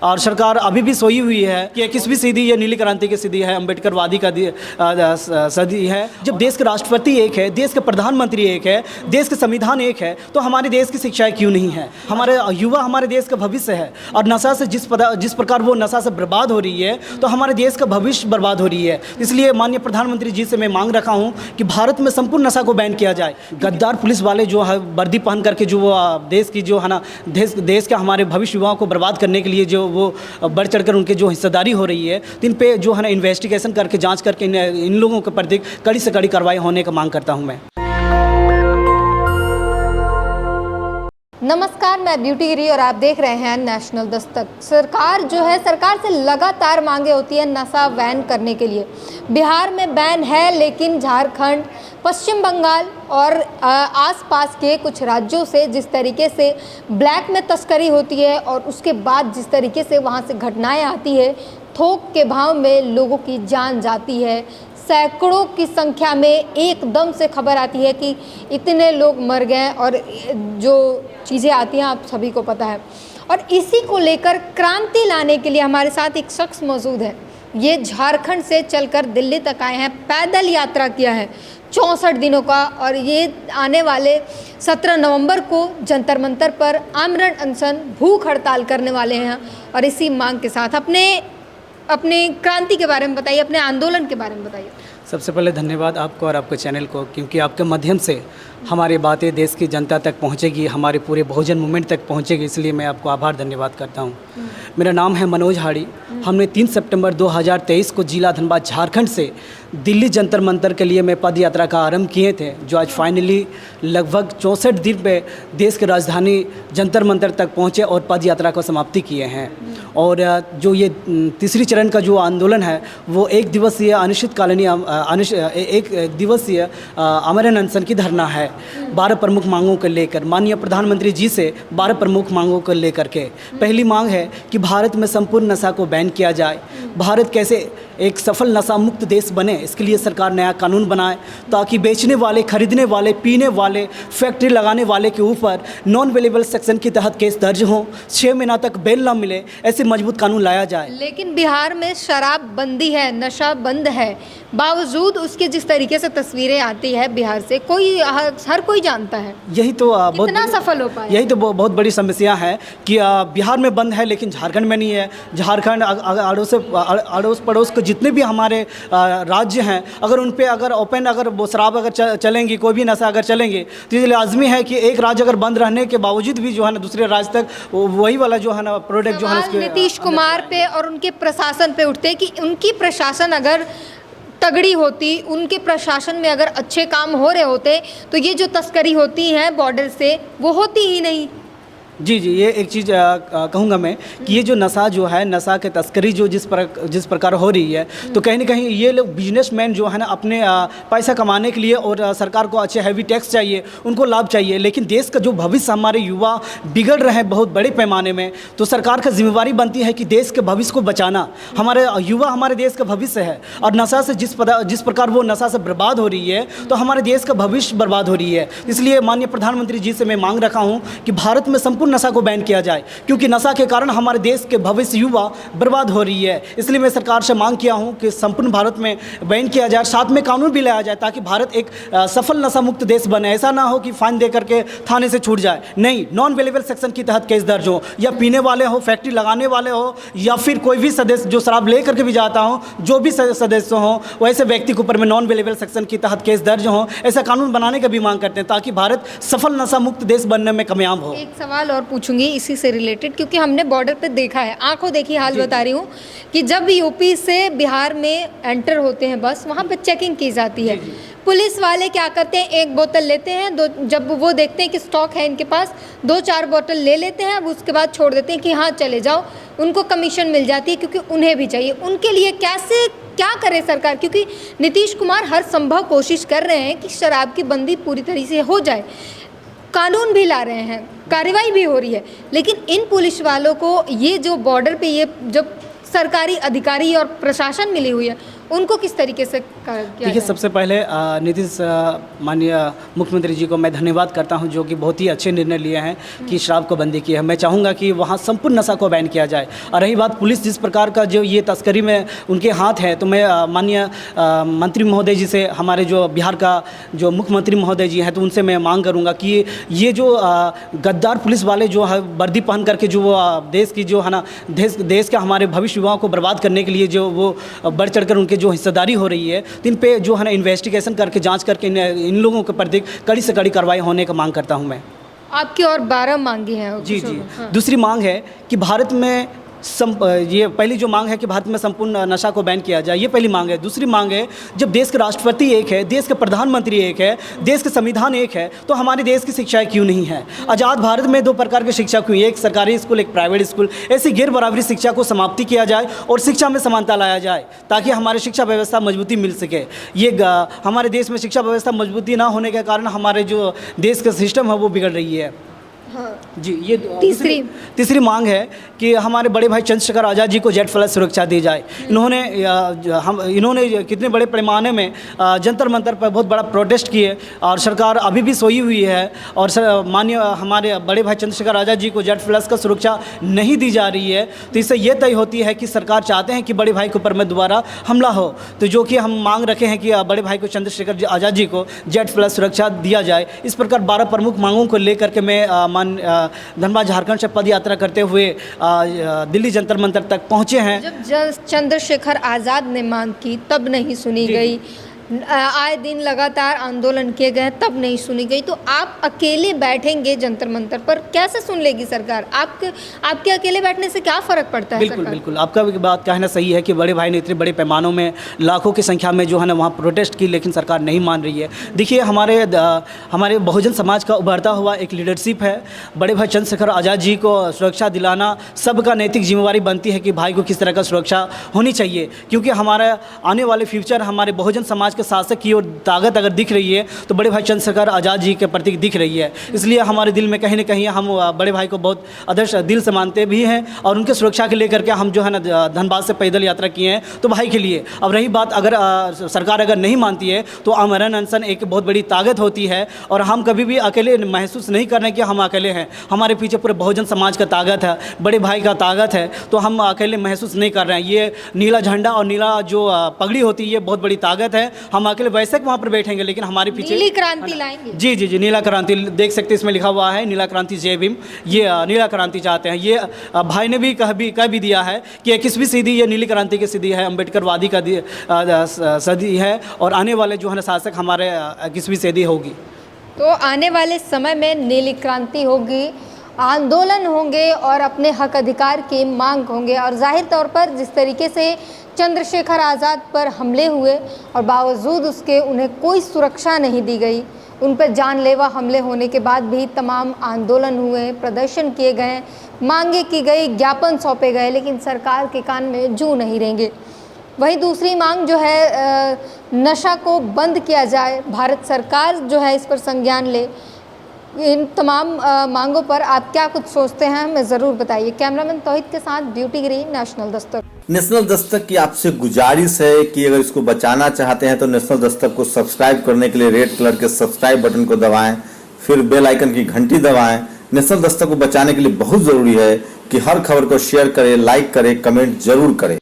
और सरकार अभी भी सोई हुई है कि 21वीं सदी ये नीली क्रांति की सदी है, अम्बेडकरवादी का सदी है। जब देश के राष्ट्रपति एक है, देश के प्रधानमंत्री एक है, देश के संविधान एक है, तो हमारे देश की शिक्षाएं क्यों नहीं है? हमारे युवा हमारे देश का भविष्य है और नशा से जिस प्रकार वो नशा से बर्बाद हो रही है, तो हमारे देश का भविष्य बर्बाद हो रही है। इसलिए माननीय प्रधानमंत्री जी से मैं मांग रखा हूँ कि भारत में संपूर्ण नशा को बैन किया जाए। गद्दार पुलिस वाले जो है वर्दी पहन करके जो देश की जो है ना देश का हमारे भविष्य युवाओं को बर्बाद करने के लिए जो वो बढ़ चढ़कर उनके जो हिस्सेदारी हो रही है, तो इन पे जो है ना इन्वेस्टिगेशन करके जांच करके इन लोगों के प्रति कड़ी से कड़ी कार्रवाई होने का मांग करता हूं मैं। नमस्कार, मैं ब्यूटी गिरी और आप देख रहे हैं नेशनल दस्तक। सरकार से लगातार मांगे होती है नशा बैन करने के लिए। बिहार में बैन है, लेकिन झारखंड, पश्चिम बंगाल और आसपास के कुछ राज्यों से जिस तरीके से ब्लैक में तस्करी होती है और उसके बाद जिस तरीके से वहां से घटनाएं आती है, थोक के भाव में लोगों की जान जाती है, सैकड़ों की संख्या में एकदम से खबर आती है कि इतने लोग मर गए और जो चीज़ें आती हैं आप सभी को पता है। और इसी को लेकर क्रांति लाने के लिए हमारे साथ एक शख्स मौजूद है। ये झारखंड से चलकर दिल्ली तक आए हैं, पैदल यात्रा किया है 64 दिनों का, और ये आने वाले 17 नवंबर को जंतर मंतर पर आमरण अनशन भूख हड़ताल करने वाले हैं। और इसी मांग के साथ अपने क्रांति के बारे में बताइए, अपने आंदोलन के बारे में बताइए। सबसे पहले धन्यवाद आपको और आपके चैनल को, क्योंकि आपके माध्यम से हमारी बातें देश की जनता तक पहुंचेगी, हमारे पूरे बहुजन मूवमेंट तक पहुंचेगी, इसलिए मैं आपको आभार धन्यवाद करता हूं। मेरा नाम है मनोज हाड़ी। हमने 3 सितंबर 2023 को जिला धनबाद झारखंड से दिल्ली जंतर मंतर के लिए मैं पद यात्रा का आरंभ किए थे, जो आज फाइनली लगभग 64 दिन पे देश की राजधानी जंतर मंतर तक पहुँचे और पद यात्रा को समाप्ति किए हैं। और जो ये तीसरी चरण का जो आंदोलन है वो एक दिवसीय आमरण अनशन की धरना है। 12 प्रमुख मांगों को लेकर माननीय प्रधानमंत्री जी से 12 प्रमुख मांगों को लेकर के पहली मांग है कि भारत में संपूर्ण नशा को बैन किया जाए। भारत कैसे एक सफल नशा मुक्त देश बने, इसके लिए सरकार नया कानून बनाए ताकि बेचने वाले, खरीदने वाले, पीने वाले, फैक्ट्री लगाने वाले के ऊपर नॉन अवेलेबल सेक्शन के तहत केस दर्ज हो, 6 महीना तक बेल ना मिले, ऐसे मजबूत कानून लाया जाए। लेकिन बिहार में शराब बंदी है, नशा बंद है, बावजूद उसके जिस तरीके से तस्वीरें आती है बिहार से, हर कोई जानता है। यही तो कितना सफल हो पाए, यही तो बहुत बड़ी समस्या है कि बिहार में बंद है लेकिन झारखंड में नहीं है। झारखंड अड़ोस पड़ोस के जितने भी हमारे राज्य हैं, अगर उन पे अगर वो शराब अगर चलेंगी, कोई भी नशा अगर चलेंगे, तो ये लाजमी है कि एक राज्य अगर बंद रहने के बावजूद भी जो है ना दूसरे राज्य तक वही वाला जो है ना प्रोडक्ट जो है नीतीश कुमार पे और उनके प्रशासन पे उठते कि उनकी प्रशासन अगर तगड़ी होती, उनके प्रशासन में अगर अच्छे काम हो रहे होते, तो ये जो तस्करी होती है बॉर्डर से वो होती ही नहीं। जी, ये एक चीज़ कहूँगा मैं कि ये जो नशा जो है, नशा के तस्करी जो जिस प्रकार हो रही है, तो कहीं ना कहीं ये लोग बिजनेसमैन जो है ना अपने पैसा कमाने के लिए, और सरकार को अच्छे हैवी टैक्स चाहिए, उनको लाभ चाहिए, लेकिन देश का जो भविष्य हमारे युवा बिगड़ रहे हैं बहुत बड़े पैमाने में, तो सरकार का जिम्मेवारी बनती है कि देश के भविष्य को बचाना। हमारे युवा हमारे देश का भविष्य है और नशा से जिस प्रकार वो नशा से बर्बाद हो रही है, तो हमारे देश का भविष्य बर्बाद हो रही है। इसलिए माननीय प्रधानमंत्री जी से मैं मांग रखा हूँ कि भारत में संपूर्ण नशा को बैन किया जाए, क्योंकि नशा के कारण हमारे देश के भविष्य युवा बर्बाद हो रही है। इसलिए मैं सरकार से मांग किया हूं कि संपूर्ण भारत में बैन किया जाए, साथ में कानून भी लाया जाए ताकि भारत एक सफल नशा मुक्त देश बने। ऐसा ना हो कि फाइन दे करके थाने से छूट जाए, नहीं, नॉन अवेलेबल सेक्शन के तहत केस दर्ज हो, या पीने वाले हो, फैक्ट्री लगाने वाले हो, या फिर कोई भी सदस्य जो शराब ले करके भी जाता हो, जो भी सदस्य हो, वैसे व्यक्ति के ऊपर में नॉन अवेलेबल सेक्शन के तहत केस दर्ज हो। ऐसा कानून बनाने का भी मांग करते हैं ताकि भारत सफल नशा मुक्त देश बनने में कामयाब हो। एक सवाल और पूछूंगी इसी से रिलेटेड, क्योंकि हमने बॉर्डर पे देखा है, आंखों देखी हाल बता रही हूँ कि जब यूपी से बिहार में एंटर होते हैं बस, वहाँ पे चेकिंग की जाती है। पुलिस वाले क्या करते हैं, एक बोतल लेते हैं, जब वो देखते हैं कि स्टॉक है इनके पास, 2-4 बोतल ले लेते हैं, अब उसके बाद छोड़ देते हैं कि हाँ चले जाओ। उनको कमीशन मिल जाती है क्योंकि उन्हें भी चाहिए। उनके लिए क्या करे सरकार, क्योंकि नीतीश कुमार हर संभव कोशिश कर रहे हैं कि शराब की बंदी पूरी तरीके से हो जाए, कानून भी ला रहे हैं, कार्रवाई भी हो रही है, लेकिन इन पुलिस वालों को ये जो बॉर्डर पे ये जब सरकारी अधिकारी और प्रशासन मिली हुई है, उनको किस तरीके से किया देखिए, जाए? सबसे पहले नीतीश माननीय मुख्यमंत्री जी को मैं धन्यवाद करता हूं, जो कि बहुत ही अच्छे निर्णय लिए हैं कि शराब को बंदी की है। मैं चाहूँगा कि वहाँ संपूर्ण नशा को बैन किया जाए। और रही बात पुलिस जिस प्रकार का जो ये तस्करी में उनके हाथ है, तो मैं माननीय मंत्री महोदय जी से, हमारे जो बिहार का जो मुख्यमंत्री महोदय जी हैं, तो उनसे मैं मांग करूँगा कि ये जो गद्दार पुलिस वाले जो है वर्दी पहन करके जो देश की जो है ना देश के हमारे भविष्य युवाओं को बर्बाद करने के लिए जो वो बढ़ चढ़कर उनके जो हिस्सेदारी हो रही है, तो इन पे जो है ना इन्वेस्टिगेशन करके जांच करके इन लोगों के प्रति कड़ी से कड़ी कार्रवाई होने का मांग करता हूं मैं। आपकी और 12 मांगी हैं। जी जी। हाँ। दूसरी मांग है कि भारत में ये पहली जो मांग है कि भारत में संपूर्ण नशा को बैन किया जाए, ये पहली मांग है। दूसरी मांग है, जब देश के राष्ट्रपति एक है, देश के प्रधानमंत्री एक है, देश के संविधान एक है, तो हमारे देश की शिक्षाएं क्यों नहीं है? आज़ाद भारत में 2 प्रकार की शिक्षा क्यों, एक सरकारी स्कूल, एक प्राइवेट स्कूल। ऐसी गैर बराबरी शिक्षा को समाप्ति किया जाए और शिक्षा में समानता लाया जाए, ताकि हमारी शिक्षा व्यवस्था मजबूती मिल सके। ये हमारे देश में शिक्षा व्यवस्था मजबूती ना होने के कारण हमारे जो देश का सिस्टम है वो बिगड़ रही है। हाँ। जी। ये तीसरी मांग है कि हमारे बड़े भाई चंद्रशेखर आज़ाद जी को जेड प्लस सुरक्षा दी जाए। इन्होंने कितने बड़े पैमाने में जंतर मंतर पर बहुत बड़ा प्रोटेस्ट किए और सरकार अभी भी सोई हुई है। और माननीय हमारे बड़े भाई चंद्रशेखर आज़ाद जी को जेड प्लस का सुरक्षा नहीं दी जा रही है, तो इससे ये तय होती है कि सरकार चाहते हैं कि बड़े भाई के ऊपर में दोबारा हमला हो। तो जो कि हम मांग रखे हैं कि बड़े भाई को चंद्रशेखर आज़ाद जी को जेड प्लस सुरक्षा दिया जाए। इस प्रकार 12 प्रमुख मांगों को लेकर के मैं धनबाद झारखंड से पद यात्रा करते हुए दिल्ली जंतर मंतर तक पहुंचे हैं। जब चंद्रशेखर आज़ाद ने मांग की तब नहीं सुनी गई, आए दिन लगातार आंदोलन किए गए तब नहीं सुनी गई, तो आप अकेले बैठेंगे जंतर मंतर पर, कैसे सुन लेगी सरकार? आपके अकेले बैठने से क्या फ़र्क पड़ता है? बिल्कुल बिल्कुल, आपका भी बात कहना सही है कि बड़े भाई ने इतने बड़े पैमानों में लाखों की संख्या में जो है ना वहाँ प्रोटेस्ट की, लेकिन सरकार नहीं मान रही है। देखिए, हमारे बहुजन समाज का उभरता हुआ एक लीडरशिप है। बड़े भाई चंद्रशेखर आज़ाद जी को सुरक्षा दिलाना सबका नैतिक जिम्मेवारी बनती है कि भाई को किस तरह का सुरक्षा होनी चाहिए, क्योंकि हमारा आने वाले फ्यूचर हमारे बहुजन समाज शासक की और ताकत अगर दिख रही है तो बड़े भाई चंद्रशेखर आज़ाद जी के प्रति दिख रही है। इसलिए हमारे दिल में कहीं ना कहीं हम बड़े भाई को बहुत आदर्श दिल से मानते भी हैं और उनके सुरक्षा के लेकर के हम जो है ना धनबाद से पैदल यात्रा किए हैं, तो भाई के लिए। अब रही बात, अगर सरकार अगर नहीं मानती है तो आमरण अनशन एक बहुत बड़ी ताकत होती है और हम कभी भी अकेले महसूस नहीं कर रहे कि हम अकेले हैं। हमारे पीछे पूरे बहुजन समाज का ताकत है, बड़े भाई का ताकत है, तो हम अकेले महसूस नहीं कर रहे हैं। ये नीला झंडा और नीला जो पगड़ी होती है, ये बहुत बड़ी ताकत है। हम अकेले वैसे वहाँ पर बैठेंगे, लेकिन हमारे पीछे नीली क्रांति लाएंगे। जी जी जी, नीला क्रांति देख सकते हैं, इसमें लिखा हुआ है नीला क्रांति जय भीम। ये नीला क्रांति चाहते हैं। ये भाई ने भी कह भी दिया है कि 21वीं सदी ये नीली क्रांति की सदी है, अम्बेडकरवादी का सदी है और आने वाले जो है ना शासक हमारे 21वीं सदी होगी। तो आने वाले समय में नीली क्रांति होगी, आंदोलन होंगे और अपने हक अधिकार की मांग होंगे। और जाहिर तौर पर जिस तरीके से चंद्रशेखर आज़ाद पर हमले हुए और बावजूद उसके उन्हें कोई सुरक्षा नहीं दी गई, उन पर जानलेवा हमले होने के बाद भी तमाम आंदोलन हुए, प्रदर्शन किए गए, मांगे की गई, ज्ञापन सौंपे गए, लेकिन सरकार के कान में जूं नहीं रेंगे। वहीं दूसरी मांग जो है नशा को बंद किया जाए, भारत सरकार जो है इस पर संज्ञान ले। इन तमाम मांगों पर आप क्या कुछ सोचते हैं, हमें ज़रूर बताइए। कैमरामैन तौहीद के साथ ब्यूटी गिरी, नेशनल दस्तक। नेशनल दस्तक की आपसे गुजारिश है कि अगर इसको बचाना चाहते हैं तो नेशनल दस्तक को सब्सक्राइब करने के लिए रेड कलर के सब्सक्राइब बटन को दबाएं, फिर बेल आइकन की घंटी दबाएं। नेशनल दस्तक को बचाने के लिए बहुत ज़रूरी है कि हर खबर को शेयर करें, लाइक करें, कमेंट जरूर करें।